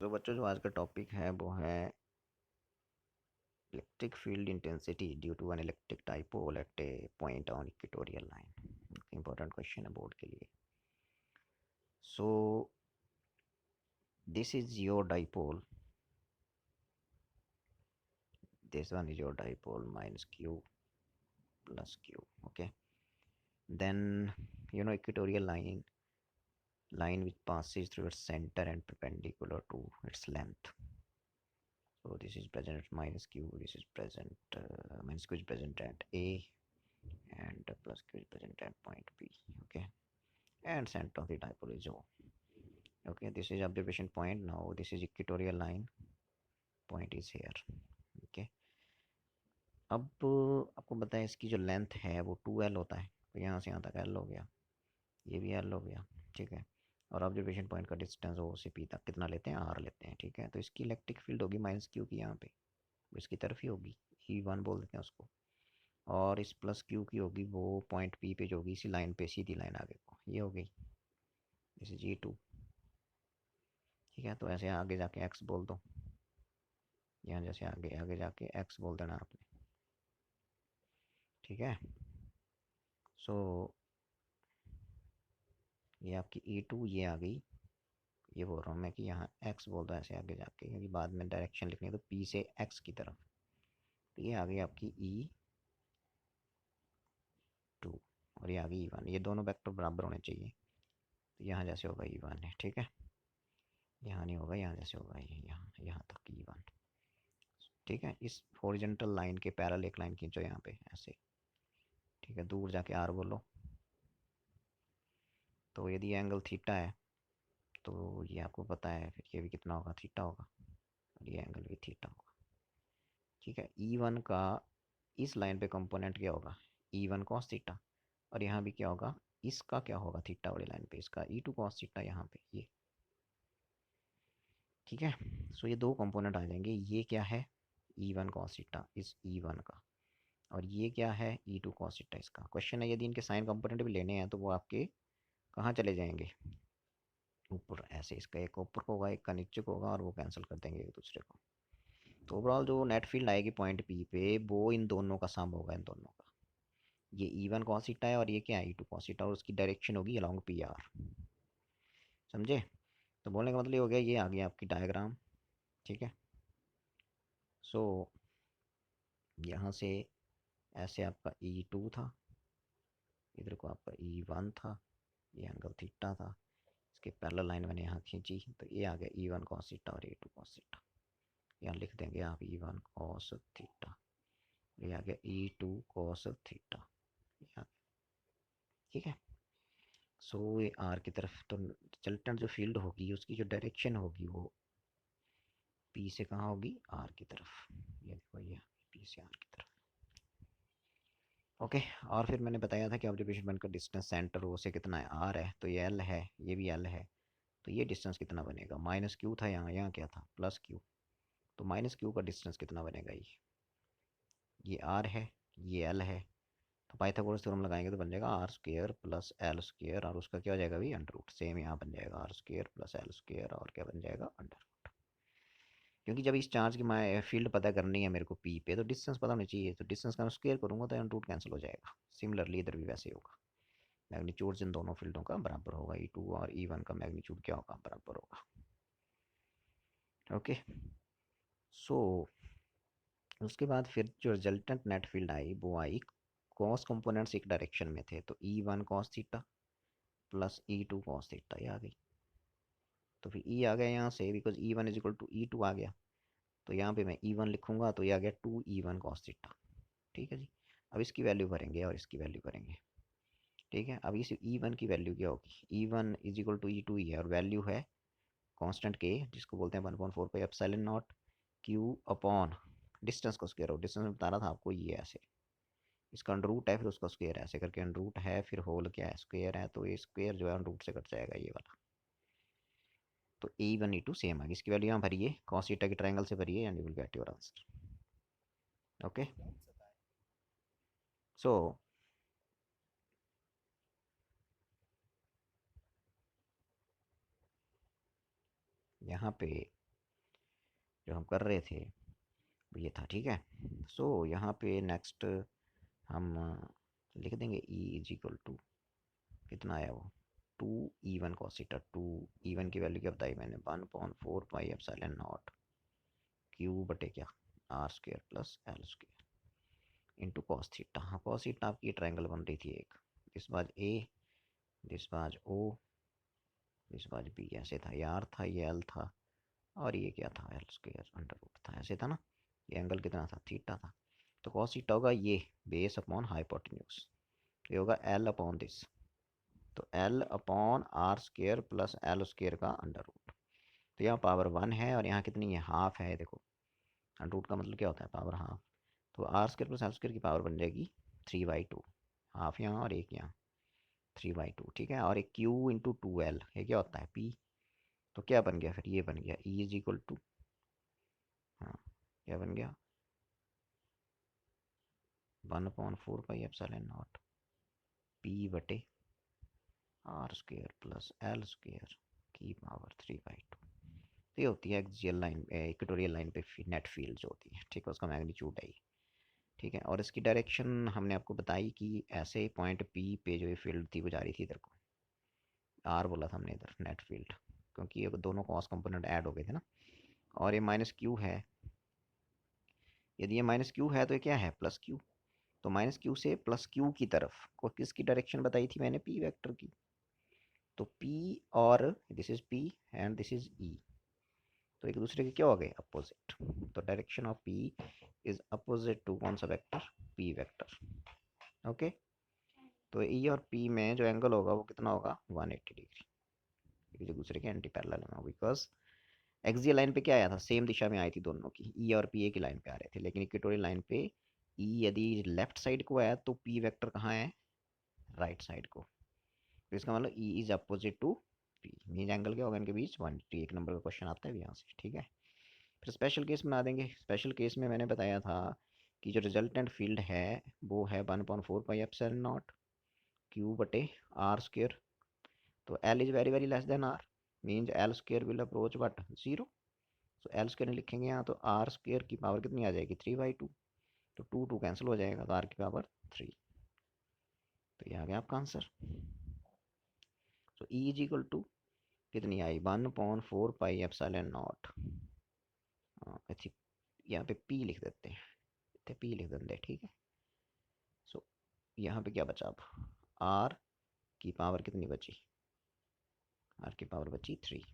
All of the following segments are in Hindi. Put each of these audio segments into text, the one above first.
तो बच्चों जो आज का टॉपिक है वो है electric field intensity due to an electric dipole at a point on equatorial line. Important question है बोर्ड के लिए। So this is your dipole, this one is your dipole minus q plus q. Okay, then equatorial line which passes through its center and perpendicular to its length. So this is present at minus q, this is present minus q is present at a, and plus q is present at point b. Okay, and center of the dipole is o. Okay, this is observation point. Now this is equatorial line, point is here. Okay, अब आपको पता है इसकी जो लेंथ है वो 2l होता है, तो यहाँ से यहाँ तक l हो गया, ये भी l हो गया। ठीक है, और ऑब्जर्वेशन पॉइंट का डिस्टेंस ओ से पी तक कितना लेते हैं, r लेते हैं। ठीक है, तो इसकी इलेक्ट्रिक फील्ड होगी माइनस क्यू की, यहाँ पे इसकी तरफ ही होगी, E1 बोल देते हैं उसको। और इस प्लस क्यू की होगी वो पॉइंट पी पे जो होगी इसी लाइन पे, सीधी लाइन आगे को, ये हो गई, दिस इज E2। ठीक है, तो ऐसे आगे जाके एक्स बोल दो, यहाँ जैसे आगे आगे जाके एक्स बोल देना आपने। ठीक है, सो ये आपकी E2 ये आ गई। ये बोल रहा हूँ मैं कि यहाँ एक्स बोल दो ऐसे आगे जाके, क्योंकि बाद में डायरेक्शन लिखनी है तो पी से एक्स की तरफ। तो ये आ गई आपकी E2 और ये आ गई E1, ये दोनों वेक्टर बराबर होने चाहिए। तो यहाँ जैसे होगा E1 है। ठीक है, यहाँ नहीं होगा, यहाँ जैसे होगा, ये यहाँ तक E1। ठीक है, इस हॉरिजॉन्टल लाइन के पैरेलल एक लाइन खींचो यहाँ पे ऐसे। ठीक है, दूर जाके आर बोलो। तो यदि एंगल थीटा है तो ये आपको पता है फिर ये भी कितना होगा, थीटा होगा, और ये एंगल भी थीटा होगा। ठीक है, E1 का इस लाइन पे कंपोनेंट क्या होगा, E1 कॉस थीटा, और यहाँ भी क्या होगा, इसका क्या होगा थीटा वाली लाइन पे, इसका E2 कॉस थीटा यहाँ पे ये। ठीक है, सो ये दो कंपोनेंट आ जाएंगे, ये क्या है E1 कॉस थीटा इस E1 का, और ये क्या है E2 कॉस थीटा इसका। क्वेश्चन है यदि इनके साइन कंपोनेंट भी लेने हैं तो वो आपके कहाँ चले जाएंगे, ऊपर ऐसे, इसका एक ऊपर को होगा एक का नीचे को होगा, और वो कैंसिल कर देंगे एक दूसरे को। तो ओवरऑल जो नेट फील्ड आएगी पॉइंट पी पे वो इन दोनों का सम होगा, इन दोनों का। ये E1 कॉस थीटा है और ये क्या है E2 कॉस थीटा, और उसकी डायरेक्शन होगी अलोंग पी आर। समझे? तो बोलने का मतलब ये हो गया, ये आ गया आपकी डायग्राम। ठीक है, सो यहाँ से ऐसे आपका E2 था, इधर को आपका E1 था, ये एंगल थीटा था, इसके पैरेलल लाइन मैंने यहाँ खींची तो ये आ गया E1 कॉस थीटा और E2 कॉस थीटा। यहाँ लिख देंगे आप E1 कॉस थीटा, ये आ गया E2 कॉस थीटा। ठीक है, सो ये आर की तरफ, तो रिजल्टेंट जो फील्ड होगी उसकी जो डायरेक्शन होगी वो पी से कहाँ होगी, आर की तरफ। ये देखो, ये पी से आर की तरफ। ओके, और फिर मैंने बताया था कि ऑब्जर्वेशन पॉइंट का डिस्टेंस सेंटर ओ से कितना है, आर है, तो ये एल है, ये भी एल है। तो ये डिस्टेंस कितना बनेगा, माइनस क्यू था यहाँ, यहाँ क्या था प्लस क्यू, तो माइनस क्यू का डिस्टेंस कितना बनेगा, ये आर है, ये एल है। तो पाइथागोरस थ्योरम लगाएंगे तो बन जाएगा R square plus L square, और उसका क्या हो जाएगा भी अंडर रूट, सेम यहाँ बन जाएगा R square plus L square, और क्या बन जाएगा अंडर रूट। क्योंकि जब इस चार्ज की मैं फील्ड पता करनी है मेरे को पी पे, तो डिस्टेंस पता होना चाहिए, तो डिस्टेंस का मैं स्क्वायर करूंगा तो अंडर रूट कैंसिल हो जाएगा। सिमिलरली इधर भी वैसे ही होगा, मैग्नीट्यूड इन दोनों फील्डों का बराबर होगा, E2 और E1 का मैग्नीट्यूड क्या होगा, बराबर होगा। ओके, सो उसके बाद फिर जो रिजल्टेंट नेट फील्ड आई वो आई, कॉस कंपोनेंट्स एक डायरेक्शन में थे, तो E1 cos theta plus E2 cos theta, ये आ गई। तो फिर E आ गया यहाँ से, because E1 is equal to E2 आ गया, तो यहाँ पे मैं E1 लिखूंगा तो ये आ गया 2E1 कॉस थीटा। ठीक है जी, अब इसकी वैल्यू भरेंगे और इसकी वैल्यू करेंगे। ठीक है, अब इस E1 की वैल्यू क्या होगी, E1 is equal to E2 ही है, और वैल्यू है कांस्टेंट के, जिसको बोलते हैं 1/4 pi epsilon naught Q upon distance को स्क्वायर हो, डिस्टेंस में बता रहा था आपको, ये ऐसे, इसका अंडर रूट है फिर उसका स्क्वायर ऐसे करके, अंडर रूट है फिर होल क्या है स्क्वायर है, तो ये स्क्वायर जो है अंडर रूट से कट जाएगा ये वाला। तो E1 E2 सेम है, इसकी वैल्यू यहाँ भरिए, कॉस थीटा की ट्रायंगल से भरिए and you will get your answer. Okay, so यहाँ पे जो हम कर रहे थे वो ये था, ठीक है। सो यहाँ पे नेक्स्ट हम लिख देंगे ई इज इक्वल टू, कितना आया वो, 2 E1 कॉस थीटा। 2 E1 की वैल्यू क्या बताई मैंने, 1/4 पाई एप्सिलॉन नॉट क्यू बटे क्या, R square plus L square into cos theta. हाँ कॉस थीटा आपकी ट्रायंगल बन रही थी एक, this was A, this was O, this was B, ऐसे था, ये आर था, ये एल था, और ये क्या था, एल स्क्वायर अंडर रूट था, ऐसे था ना। ये एंगल कितना था, थीटा था। तो कॉस थीटा होगा ये बेस अपॉन हाइपोटेन्यूज, तो ये होगा एल अपॉन दिस, तो L upon R square plus L square का अंडर रूट। तो यहाँ पावर 1 है और यहाँ कितनी है, हाफ है, देखो अंडर रूट का मतलब क्या होता है, पावर हाफ। तो R square plus L square की पावर बन जाएगी 3/2, हाफ यहाँ और एक यहाँ, 3/2, ठीक है। और एक क्यू इंटू 2L, ये क्या होता है, पी। तो क्या बन गया फिर, ये बन गया ई इज इक्वल टू, हाँ क्या बन गया, 1/4 पाई एप्सिलॉन नॉट पी बटे R square plus L square की पावर 3/2। तो ये होती है एक्सियल लाइन, इक्वेटोरियल लाइन पे नेट फील्ड जो होती है, ठीक है, उसका मैग्नीट्यूड है, ठीक है। और इसकी डायरेक्शन हमने आपको बताई कि ऐसे पॉइंट पी पे जो ये फील्ड थी वो जा रही थी इधर को, आर बोला था हमने इधर नेट फील्ड, क्योंकि ये दोनों कॉस कंपोनेंट ऐड हो गए थे ना। और ये माइनस क्यू है, यदि ये माइनस क्यू है तो ये क्या है, प्लस क्यू। तो माइनस क्यू से प्लस क्यू की तरफ को किसकी डायरेक्शन बताई थी मैंने, पी वेक्टर की। तो पी और this is P and this is E, तो एक दूसरे के क्या हो गए, अपोजिट। तो direction of P is opposite to कौन सा वेक्टर, पी वेक्टर, ओके। तो ई और पी में जो एंगल होगा वो कितना होगा, 180 डिग्री, एक दूसरे के एंटी पैरेलल में, बिकॉज एक्सियल लाइन पे क्या आया था, सेम दिशा में आई थी दोनों की, ई और पी ए की लाइन पे आ रहे थे, लेकिन इक्वेटोरियल लाइन पे ई यदि लेफ्ट साइड को आया तो पी वेक्टर कहाँ है, राइट साइड को। तो इसका मतलब E is opposite to P, mean angle क्या होगा इनके बीच, 180। एक नंबर का क्वेश्चन आता है यहाँ से, ठीक है। फिर स्पेशल केस बना देंगे। स्पेशल केस में मैंने बताया था कि जो रिजल्टेंट फील्ड है वो है 1/4 पाई एप्सिलॉन नॉट क्यू बटे आर स्क्वायर। तो L is very very less than R, means L square will approach what, 0। तो एल स्क्वायर लिखेंगे यहाँ, तो आर स्क्वायर की पावर कितनी आ जाएगी, 3/2। तो 2 कैंसिल हो जाएगा, तो आर की पावर 3। तो ये आ गया आपका आंसर। तो ई इज इक्वल टू कितनी आई, 1/4 पाई एप्सिलॉन नॉट, यहाँ पे पी लिख देते हैं, पी लिख देते, ठीक है। सो यहाँ पे क्या बचा, अब आर की पावर कितनी बची, आर की पावर बची 3।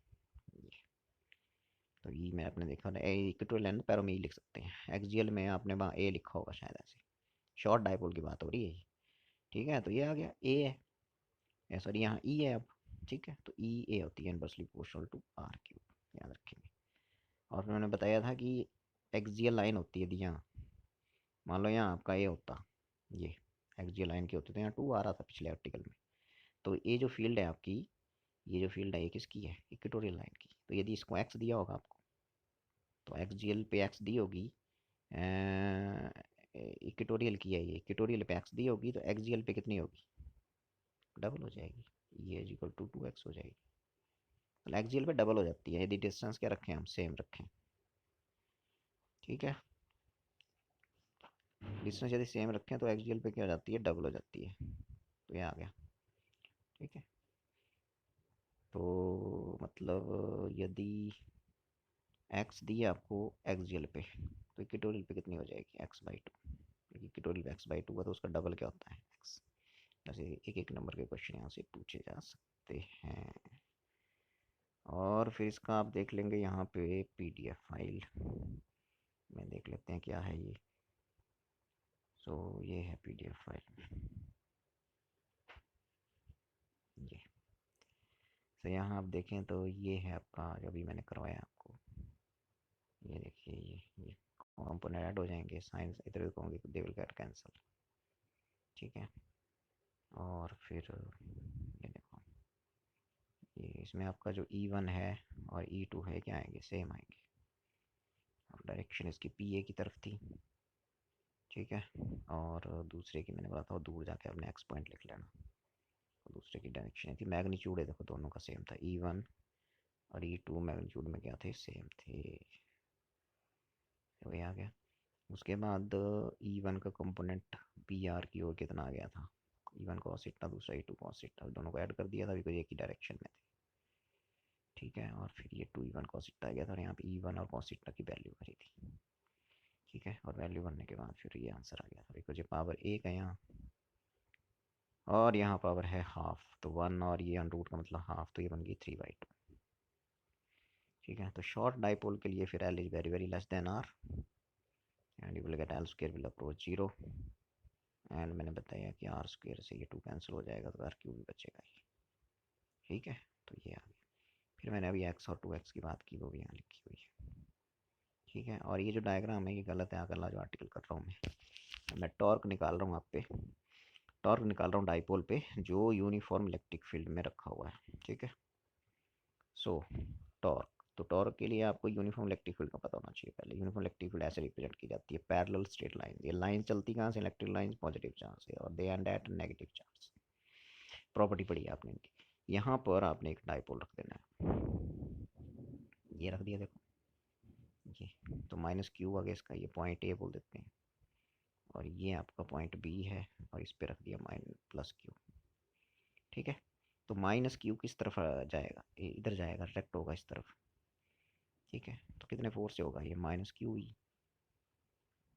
तो ये में आपने देखा ना, ए इक्वल एंड पैरों में ही लिख सकते हैं, एक्सजीएल में आपने वहाँ ए लिखा होगा शायद, ऐसे शॉर्ट डाइपोल की बात हो रही है, ठीक है। तो ये आ गया ए है, सॉरी यहाँ ई है अब, ठीक है। तो ई ए होती है inversely proportional to R cube, याद रखेंगे। और फिर मैंने बताया था कि एक्सियल लाइन होती है, यदि यहाँ मान लो यहाँ आपका ए होता, ये एक्सियल लाइन की होती, तो यहाँ 2 आ रहा था पिछले आर्टिकल में। तो ये जो फील्ड है आपकी, ये जो फील्ड है ये किसकी है, इक्वेटोरियल लाइन की। तो यदि इसको एक्स दिया होगा आपको, तो एक्सियल पे एक्स दी होगी, इक्वेटोरियल की है ये, इक्वेटोरियल पे एक्स दी होगी, तो एक्सियल पे कितनी होगी, डबल हो जाएगी, ये इज इक्वल टू 2x हो जाएगी। तो एक्सियल पे डबल हो जाती है यदि डिस्टेंस क्या रखें, हम सेम रखें, ठीक है। डिस्टेंस यदि सेम रखें तो एक्सियल पे क्या हो जाती है, डबल हो जाती है। तो ये आ गया, ठीक है। तो मतलब यदि एक्स दिए आपको एक्सियल पे, तो इक्वेटोरियल पे कितनी हो जाएगी, x/2। इक्वेटोरियल पे x/2 का तो उसका डबल क्या होता है, x। ऐसे एक एक नंबर के क्वेश्चन यहाँ से पूछे जा सकते हैं। और फिर इसका आप देख लेंगे यहाँ पे पीडीएफ फाइल में, देख लेते हैं क्या है ये। सो ये है पीडीएफ फाइल, ये। तो यहाँ आप देखें तो ये है आपका जो अभी मैंने करवाया आपको, ये देखिए, ये कंपोनेंट ऐड हो जाएंगे, साइंस इधर होंगे, दे विल गेट कैंसिल, ठीक है। और फिर ये देखो, ये इसमें आपका जो E1 है और E2 है क्या आएंगे, सेम आएंगे। और डायरेक्शन इसकी पी ए की तरफ थी, ठीक है। और दूसरे की मैंने बोला था दूर जाके अपने एक्स पॉइंट लिख लेना। तो दूसरे की डायरेक्शन थी, मैग्नीट्यूड है देखो दोनों का सेम था, E1 और E2 मैग्नीट्यूड में क्या थे, सेम थे। तो ये आ गया। उसके बाद E1 का कंपोनेंट पी आर की ओर कितना आ गया था, E1 cos थीटा, दूसरा E2 cos थीटा, दोनों को ऐड कर दिया था बिकॉज एक ही डायरेक्शन में थे। ठीक है, और फिर ये 2E1 cos थीटा आ गया था और यहाँ पे E1 और cos थीटा की वैल्यू भरी थी। ठीक है, और वैल्यू भरने के बाद फिर ये आंसर आ गया था बिकॉज ये पावर एक है यहाँ और यहाँ पावर है हाफ, तो 1 और ये अंडर रूट का मतलब हाफ, तो ये बन गई 3/2। ठीक है, तो शॉर्ट डाइपोल के लिए फिर L is very very less than R and you will get L square will approach 0 and मैंने बताया कि आर स्क्वायर से ये 2 कैंसिल हो जाएगा तो आर क्यूब भी बचेगा ही। ठीक है, तो ये आ गया। फिर मैंने अभी एक्स और 2x की बात की, वो भी यहाँ लिखी हुई है। ठीक है, और ये जो डायग्राम है ये गलत है, अगला जो आर्टिकल कर रहा हूँ मैं टॉर्क निकाल रहा हूँ आप पे, टॉर्क निकाल रहा हूँ डाइपोल पे जो यूनिफॉर्म इलेक्ट्रिक फील्ड में रखा हुआ है। ठीक है, सो टॉर्क, तो टॉर्क के लिए आपको यूनिफॉर्म इलेक्ट्रिक फील्ड का पता होना चाहिए। पहले यूनिफॉर्म इलेक्ट्रिक फील्ड ऐसे रिप्रेजेंट की जाती है, पैरेलल स्ट्रेट लाइन, ये लाइन चलती कहाँ से, इलेक्ट्रिक लाइन पॉजिटिव चार्ज से और they end at negative charge. Property पढ़ी है आपने इनकी। यहाँ पर आपने एक डाइपोल रख देना है, ये रख दिया देखो ये, तो माइनस क्यू आ गया इसका, ये पॉइंट ए बोल देते हैं और ये आपका पॉइंट बी है और इस पर रख दिया माइनस प्लस क्यू। ठीक है, तो माइनस क्यू किस तरफ जाएगा, इधर जाएगा, डायरेक्ट होगा इस तरफ। ठीक है, तो कितने फोर्स से होगा, ये माइनस क्यू ई।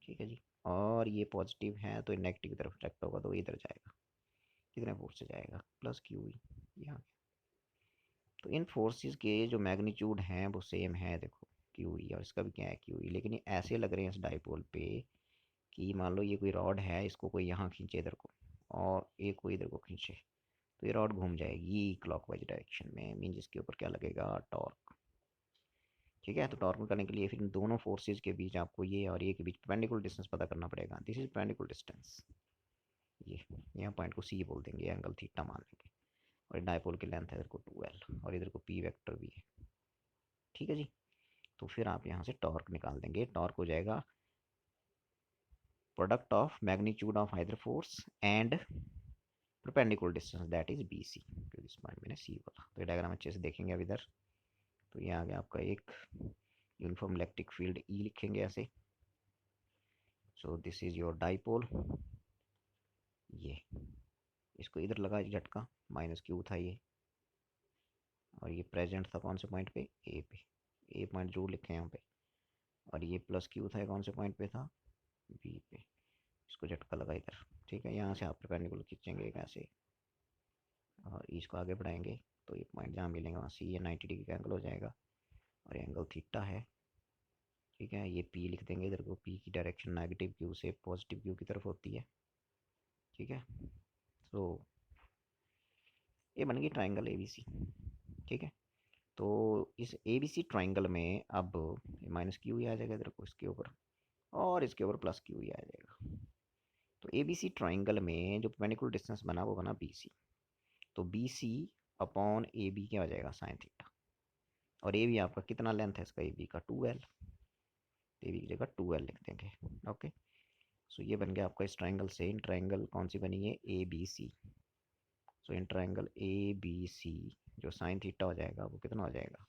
ठीक है जी, और ये पॉजिटिव है तो नेगेटिव की तरफ डायरेक्ट होगा तो इधर जाएगा, कितने फोर्स से जाएगा, प्लस क्यू ई। यहाँ, तो इन फोर्सेस के जो मैग्नीट्यूड हैं वो सेम है, देखो क्यू ई और इसका भी क्या है क्यू ई, लेकिन ये ऐसे लग रहे हैं इस डाइपोल पे कि मान लो ये कोई रॉड है, इसको कोई यहाँ खींचे इधर को और एक को इधर को खींचे, तो ये रॉड घूम जाएगी क्लॉकवाइज डायरेक्शन में, मीन जिसके ऊपर क्या लगेगा, टॉर्क। ठीक है, तो टॉर्क निकालने के लिए फिर इन दोनों फोर्सेज के बीच आपको ये और ये के बीच परपेंडिकुलर डिस्टेंस पता करना पड़ेगा। दिस इज परपेंडिकुलर डिस्टेंस, ये यहाँ पॉइंट को सी बोल देंगे, एंगल थीटा मान लेंगे, और डायपोल की लेंथ है इधर को 2l और इधर को पी वेक्टर भी है। ठीक है जी, तो फिर आप यहाँ से टॉर्क निकाल देंगे, टॉर्क हो जाएगा product of magnitude of either force and perpendicular distance that is B C, तो इस पॉइंट मैंने सी बोला। तो ये डायग्राम अच्छे से देखेंगे अब इधर, तो ये आ गया आपका एक यूनिफॉर्म इलेक्ट्रिक फील्ड ई लिखेंगे ऐसे। सो दिस इज योर डाइपोल, ये इसको इधर लगा झटका, माइनस क्यू था ये, और ये प्रेजेंट था कौन से पॉइंट पे, ए पे, ए पॉइंट जरूर लिखे यहाँ पे, और ये प्लस क्यू था कौन से पॉइंट पे था, बी पे, इसको झटका लगा इधर। ठीक है, यहाँ से आप परपेंडिकुलर खींचेंगे ऐसे और इसको आगे बढ़ाएंगे तो ये पॉइंट जहाँ मिलेंगे वहाँ सी, ये 90 डिग्री का एंगल हो जाएगा और एंगल थीटा है। ठीक है, ये पी लिख देंगे इधर को, पी की डायरेक्शन नेगेटिव क्यू से पॉजिटिव क्यू की तरफ होती है। ठीक है, तो ये बन गई ट्राइंगल ए बी सी। ठीक है, तो इस ए बी सी ट्राइंगल में अब माइनस क्यू ही आ जाएगा इधर को इसके ऊपर और इसके ऊपर प्लस क्यू ही आ जाएगा। तो ए बी सी ट्राइंगल में जो परपेंडिकुलर डिस्टेंस बना वो बना बी सी, तो B C upon A B क्या हो जाएगा, साइन थीटा, और ए बी आपका कितना लेंथ है इसका, ए बी का 2l, ए बी की जगह 2l लिख देंगे। ओके, सो ये बन गया आपका इस ट्राइंगल से, इन ट्राइंगल कौन सी बनी है, A B C. So in triangle A B C जो साइन थीटा हो जाएगा वो कितना हो जाएगा,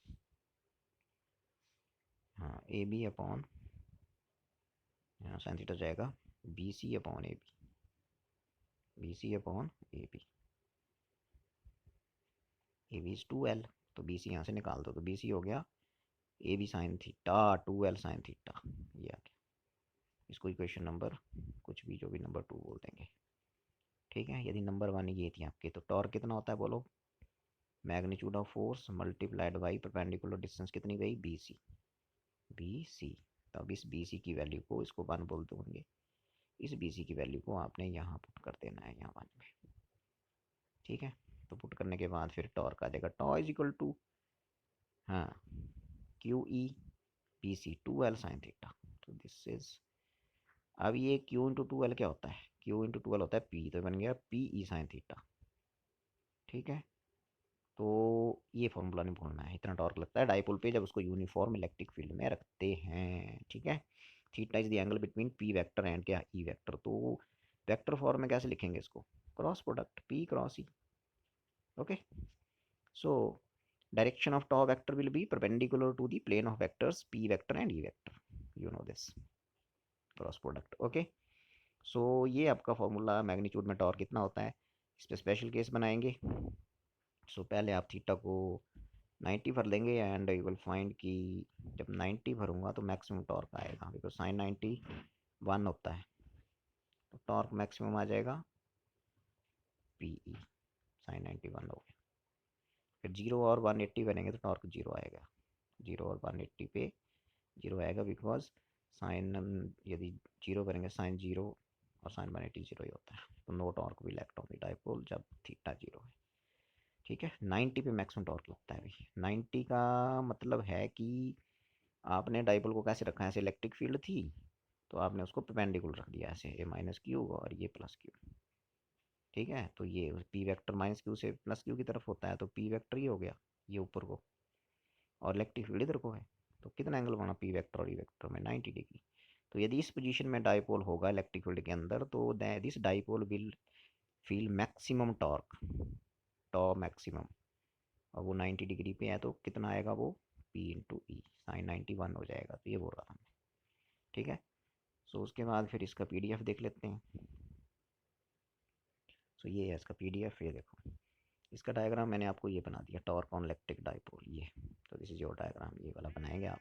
हाँ ए बी अपॉन, यहाँ साइन थीटा जाएगा B C upon A B, B C upon A B is 2l, तो बी सी यहाँ से निकाल दो, तो बी सी हो गया A B sine theta 2l sine theta, ये आ गया। इसको इक्वेशन नंबर कुछ भी, जो भी नंबर 2 बोल देंगे। ठीक है, यदि नंबर 1 ये थी आपकी, तो टॉर्क कितना होता है बोलो, magnitude of force multiplied by perpendicular distance कितनी गई, बी सी, बी सी। तो अब इस बी सी की वैल्यू को, इसको 1 बोलते होंगे, इस बी सी की वैल्यू को आपने यहाँ पुट कर देना है, यहाँ 1 में। ठीक है, तो पुट करने के बाद फिर टॉर्क आ जाएगा, टॉ इज इक्वल टू, हाँ q E B C 2l sine theta, तो दिस इज, अब ये क्यू इंटू 2l क्या होता है, क्यू इंटू 2l होता है पी, तो बन गया पी ई साइन थीटा। ठीक है, तो ये फॉर्मूला नहीं भूलना है, इतना टॉर्क लगता है डाइपोल पे जब उसको यूनिफॉर्म इलेक्ट्रिक फील्ड में रखते हैं। ठीक है, theta is the angle between P vector and क्या, ई वेक्टर, तो वेक्टर फॉर्म में कैसे लिखेंगे इसको, cross product P cross E. Okay, so direction of tau vector will be perpendicular to the plane of vectors p vector and e vector. You know this cross product. Okay, so ये आपका फॉर्मूला मैग्नीट्यूड में टॉर्क कितना होता है, इस पर स्पेशल केस बनाएंगे। सो पहले आप थीटा को 90 भर लेंगे एंड यू विल फाइंड कि जब 90 भरूंगा तो मैक्सिमम टॉर्क आएगा, बिकॉज साइन 90 1 होता है, तो टॉर्क मैक्सिमम आ जाएगा पी ई, साइन 90 1 हो गया। फिर 0 और 180 बनेंगे तो टॉर्क 0 आएगा, 0 और 180 पे 0 आएगा, बिकॉज साइन यदि 0 करेंगे साइन 0 और साइन 180 0 ही होता है, तो no torque will act on the dipole जब थीटा 0 है। ठीक है, 90 पे मैक्सिमम टॉर्क लगता है भाई। 90 का मतलब है कि आपने डाइपोल को कैसे रखा है, ऐसे इलेक्ट्रिक फील्ड थी तो आपने उसको परपेंडिकुलर रख दिया ऐसे, ए माइनस क्यू और ये प्लस क्यू। ठीक है, तो ये पी वेक्टर माइनस क्यू से प्लस क्यू की तरफ होता है, तो पी वेक्टर ये हो गया ये ऊपर को, और इलेक्ट्रिक फील्ड इधर को है, तो कितना एंगल बना पी वेक्टर और ई वेक्टर में, 90 डिग्री। तो यदि इस पोजीशन में डाइपोल होगा इलेक्ट्रिक फील्ड के अंदर, तो this dipole will feel maximum torque, tau maximum, और वो 90 डिग्री पे है तो कितना आएगा वो, पी इंटू ई, साइन 91 हो जाएगा, तो ये बोल रहा था मैं। ठीक है, सो उसके बाद फिर इसका पीडीएफ देख लेते हैं। सो ये है इसका पीडीएफ, ये देखो इसका डायग्राम मैंने आपको ये बना दिया, टॉर्क ऑन इलेक्ट्रिक डाइपोल, ये तो दिस इज योर डायग्राम, ये वाला बनाएंगे आप।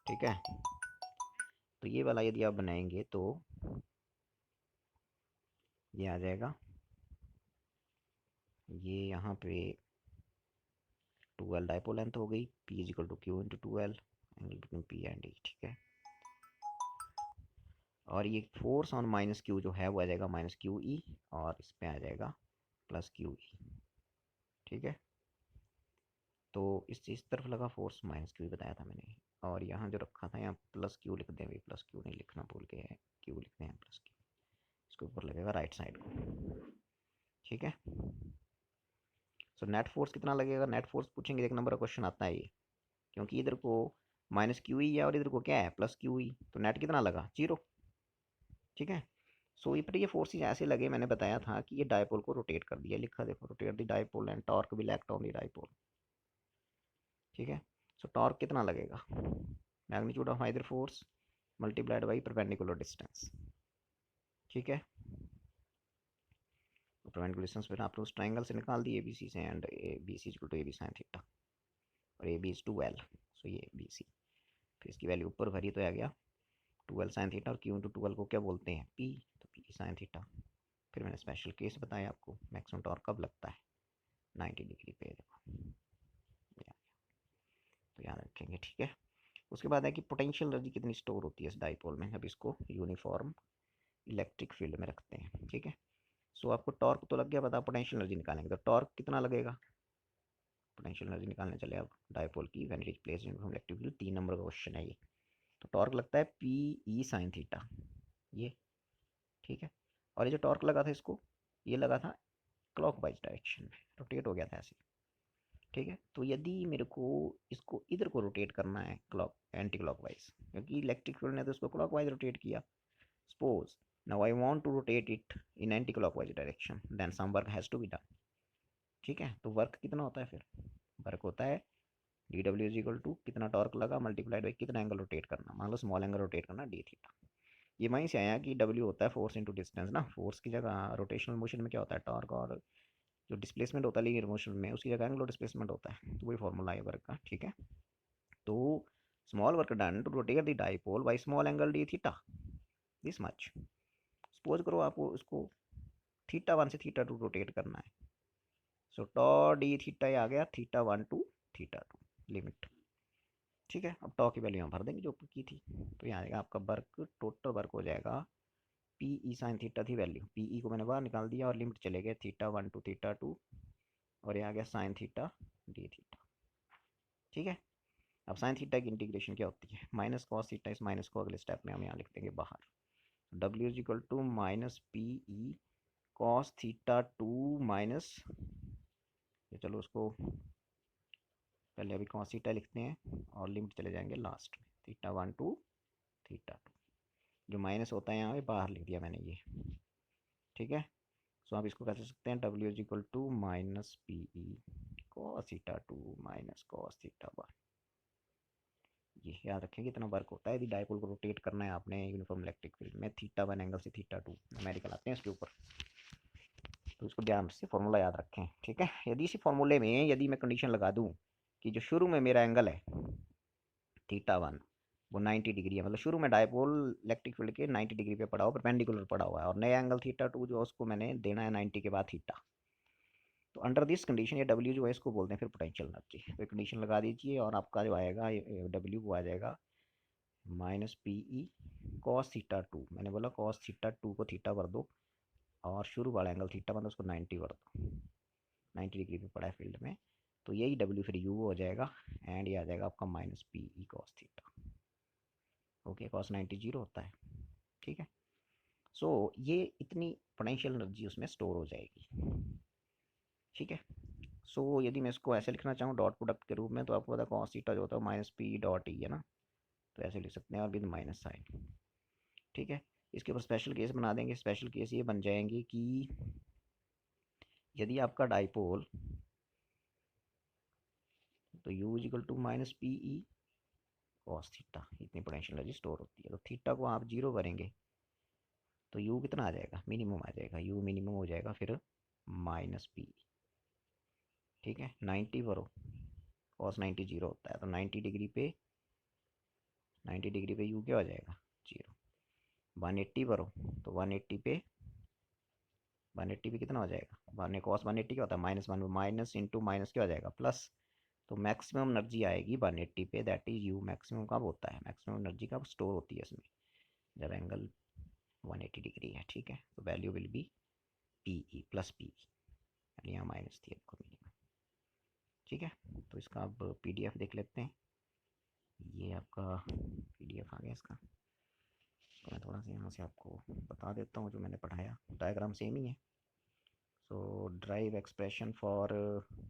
ठीक है, तो ये वाला यदि आप बनाएंगे तो ये आ जाएगा, ये यहाँ पे 2L डाइपोल लेंथ हो गई, P is equal to q into 2L, angle between P and E। ठीक है, और ये फोर्स ऑन माइनस क्यू जो है वो आ जाएगा माइनस क्यू ई, और इस पे आ जाएगा प्लस क्यू ई। ठीक है, तो इस तरफ लगा फोर्स माइनस क्यू बताया था मैंने, और यहाँ जो रखा था यहाँ प्लस क्यू लिख देंगे, प्लस क्यू नहीं लिखना भूल गए हैं, क्यू लिखते हैं प्लस क्यू, इसके ऊपर लगेगा राइट साइड को। ठीक है, सो नेट फोर्स कितना लगेगा, नेट फोर्स पूछेंगे, एक नंबर का क्वेश्चन आता है ये, क्योंकि इधर को माइनस क्यू ई है और इधर को क्या है प्लस क्यू ई, तो नेट कितना लगा 0। ठीक है, सो ये फोर्सेज ऐसे लगे, मैंने बताया था कि ये डायपोल को रोटेट कर दिया, लिखा देखो, rotate the dipole and torque will act on the dipole. ठीक है, सो टॉर्क कितना लगेगा, magnitude of either force multiplied by perpendicular distance. ठीक है, परपेंडिकुलर डिस्टेंस फिर आपने उस ट्राइंगल से निकाल दी, ए बी सी से, and A B C equal to A B sine theta, और ए बी इज 2L, सो ये बी सी, फिर इसकी वैल्यू ऊपर भरी तो आ गया 2L साइन थीटा, और क्यू इंटू 2L को क्या बोलते हैं पी, तो पी साइन थीटा। फिर मैंने स्पेशल केस बताया आपको, मैक्सिमम टॉर्क कब लगता है 90 डिग्री पे, देखो तो याद रखेंगे। ठीक है, उसके बाद है कि पोटेंशियल एनर्जी कितनी स्टोर होती है इस डाइपोल में, अब इसको यूनिफॉर्म इलेक्ट्रिक फील्ड में रखते हैं। ठीक है, सो आपको टॉर्क तो लग गया पता, पोटेंशियल एनर्जी निकालेंगे तो टॉर्क कितना लगेगा, पोटेंशियल एनर्जी निकालने चले अब डाइपोल की, when it is placed in electric field, 3 number का क्वेश्चन है ये। तो टॉर्क लगता है पी ई साइन थीटा, ये। ठीक है, और ये जो टॉर्क लगा था इसको, ये लगा था क्लॉकवाइज डायरेक्शन में, रोटेट हो गया था ऐसे। ठीक है, तो यदि मेरे को इसको इधर को रोटेट करना है क्लॉक एंटी क्लॉकवाइज, क्योंकि इलेक्ट्रिक फील्ड ने तो इसको क्लॉकवाइज रोटेट किया, suppose now I want to rotate it in anti clockwise direction, then some work has to be done. ठीक है, तो वर्क कितना होता है फिर, वर्क होता है d W is equal to कितना टॉर्क लगा मल्टीप्लाइड बाई कितना एंगल रोटेट करना, मान लो स्मॉल एंगल रोटेट करना डी थीटा। ये वहीं से आया कि डब्ल्यू होता है फोर्स इंटू डिस्टेंस ना, फोर्स की जगह रोटेशनल मोशन में क्या होता है टॉर्क, और जो डिस्प्लेसमेंट होता है लीनियर मोशन में उसकी जगह एंगुलर डिस्प्लेसमेंट होता है, तो वही फॉर्मूला है वर्क का। ठीक है, तो small work done to rotate the dipole by small angle d theta, this much. Suppose करो आपको इसको थीटा 1 से थीटा 2 रोटेट करना है, सो टॉ डी थीटा आ गया थीटा 1 टू थीटा 2 लिमिट। ठीक है, अब टॉ की वैल्यू यहाँ भर देंगे जो ऊपर की थी, तो यहाँ आएगा आपका वर्क, टोटल वर्क हो जाएगा पी ई साइन थीटा थी वैल्यू, पी ई को मैंने बाहर निकाल दिया और लिमिट चले गए थीटा 1 टू थीटा 2, और ये आ गया साइन थीटा डी थीटा। ठीक है, अब साइन थीटा की इंटीग्रेशन क्या होती है, माइनस कॉस थीटा, इस माइनस को अगले स्टेप में हम यहाँ लिख देंगे बाहर, W is equal to minus P E cos theta 2 minus, चलो उसको पहले अभी कॉस थीटा लिखते हैं और लिमिट चले जाएंगे लास्ट में, थीटा 1 टू थीटा 2, जो माइनस होता है यहाँ पे बाहर लिख दिया मैंने ये। ठीक है, सो आप इसको कैसे सकते हैं, W is equal to minus P E cos theta 2 minus cos theta 1, ये याद रखें कितना वर्क होता है यदि डायपोल को रोटेट करना है आपने यूनिफॉर्म इलेक्ट्रिक फील्ड में, θ1 एंगल से θ2 न्यूमेरिकल आते हैं इसके ऊपर, तो इसको ध्यान से फॉर्मूला याद रखें, ठीक है। यदि इसी फॉर्मूले में यदि मैं कंडीशन लगा दूं कि जो शुरू में मेरा एंगल है θ1 वो 90 डिग्री है, मतलब शुरू में डायपोल इलेक्ट्रिक फील्ड के 90 डिग्री पे पड़ा हुआ, परपेंडिकुलर पड़ा हुआ है, और नया एंगल θ2 जो उसको मैंने देना है 90 के बाद थीटा। तो अंडर दिस कंडीशन ये W जो है इसको बोलते हैं फिर पोटेंशियल एनर्जी। तो कंडीशन लगा दीजिए और आपका जो आएगा W वो आ जाएगा माइनस पी ई कॉस θ2, मैंने बोला कॉस θ2 को थीटा कर दो और शुरू वाला एंगल थीटा मतलब उसको 90 कर दो, 90 डिग्री पे पड़ा है फील्ड में, तो यही W फिर U हो जाएगा एंड ये आ जाएगा आपका minus P E cos theta. Okay, cos 90 zero होता है, ठीक है। सो ये इतनी पोटेंशियल एनर्जी उसमें स्टोर हो जाएगी, ठीक है। सो यदि मैं इसको ऐसे लिखना चाहूँ डॉट प्रोडक्ट के रूप में, तो आपको पता है कॉस थीटा जो होता है माइनस पी डॉट ई है ना, तो ऐसे लिख सकते हैं और विद माइनस साइन, ठीक है। इसके ऊपर स्पेशल केस बना देंगे। स्पेशल केस ये बन जाएंगे कि यदि आपका डाइपोल, तो u is equal to minus P E cos theta, इतनी पोटेंशियल एनर्जी स्टोर होती है, तो थीटा को आप जीरो करेंगे तो u कितना आ जाएगा, मिनिमम आ जाएगा, u मिनिमम हो जाएगा फिर माइनस पी, ठीक है। 90 भरो, कॉस 90 जीरो होता है, तो 90 डिग्री पे 90 डिग्री पे u क्या हो जाएगा, जीरो। 180 भरो, तो 180 पे 180 पे कितना हो जाएगा, वन कॉस 180 क्या होता है minus one, minus into minus क्या हो जाएगा प्लस, तो मैक्सिमम एनर्जी आएगी 180 पे, दैट इज यू मैक्सिमम कब होता है, मैक्सिमम एनर्जी कब स्टोर होती है इसमें, जब एंगल 180 डिग्री है, ठीक है। तो value will be P E plus P E, यानी यहाँ माइनस थी आपको मिनिमम, ठीक है। तो इसका अब PDF देख लेते हैं। ये आपका PDF आ गया इसका, तो मैं थोड़ा सा यहाँ से आपको बता देता हूँ जो मैंने पढ़ाया, डायग्राम सेम ही है। सो ड्राइव एक्सप्रेशन फॉर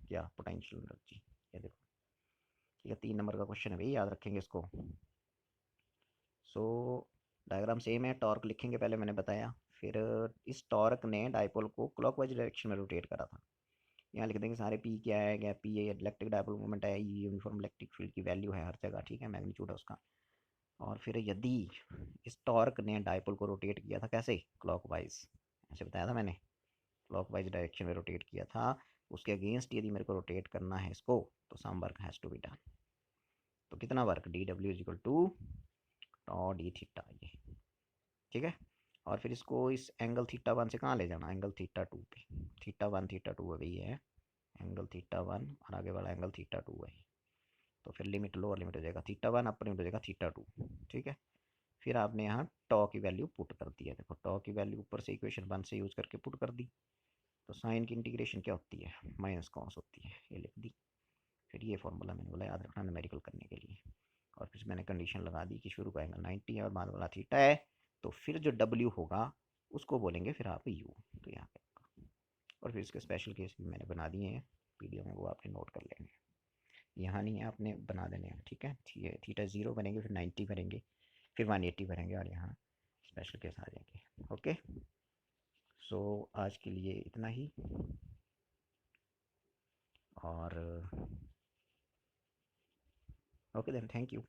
क्या पोटेंशियल एनर्जी, ये देखो, ठीक है। 3 नंबर का क्वेश्चन है भाई, याद रखेंगे इसको। सो डायग्राम सेम है, टॉर्क लिखेंगे पहले मैंने बताया, फिर इस टॉर्क ने डाइपोल को क्लॉकवाइज डायरेक्शन में रोटेट करा था। यहाँ लिख देंगे सारे पी क्या है, क्या पी है इलेक्ट्रिक डाइपोल मोमेंट है, ये यूनिफॉर्म इलेक्ट्रिक फील्ड की वैल्यू है हर जगह, ठीक है, मैग्नीट्यूड है उसका। और फिर यदि इस टॉर्क ने डाइपोल को रोटेट किया था कैसे, क्लॉकवाइज, ऐसे बताया था मैंने, क्लॉकवाइज डायरेक्शन में रोटेट किया था, उसके अगेंस्ट यदि मेरे को रोटेट करना है इसको, तो some work has to be done. तो कितना work, d W is equal to tau d theta, ये ठीक है। और फिर इसको इस एंगल θ1 से कहाँ ले जाना, एंगल θ2 पे, θ1 θ2 अभी है, एंगल θ1 और आगे वाला एंगल θ2 है, तो फिर लिमिट लोअर लिमिट हो जाएगा θ1, अपर लिमिट हो जाएगा θ2, ठीक है। फिर आपने यहाँ टॉ की वैल्यू पुट कर दी है, देखो टॉ की वैल्यू ऊपर से इक्वेशन 1 से यूज़ करके पुट कर दी, तो साइन की इंटीग्रेशन क्या होती है, माइनस कॉस होती है, ये लिख दी। फिर ये फॉर्मूला मैंने बोला याद रखना न्यूमेरिकल करने के लिए, और फिर मैंने कंडीशन लगा दी कि शुरू का एंगल 90 है और बाद वाला थीटा है, तो फिर जो W होगा उसको बोलेंगे फिर आप U, तो यहाँ पे, और फिर इसके स्पेशल केस भी मैंने बना दिए हैं PDF में, वो आपने नोट कर लेंगे, यहाँ नहीं है आपने बना देने हैं, ठीक है। थीटा जीरो बनेंगे, फिर 90 भरेंगे, फिर 180 भरेंगे और यहाँ स्पेशल केस आ जाएंगे। ओके, सो आज के लिए इतना ही, और ओके देन, थैंक यू।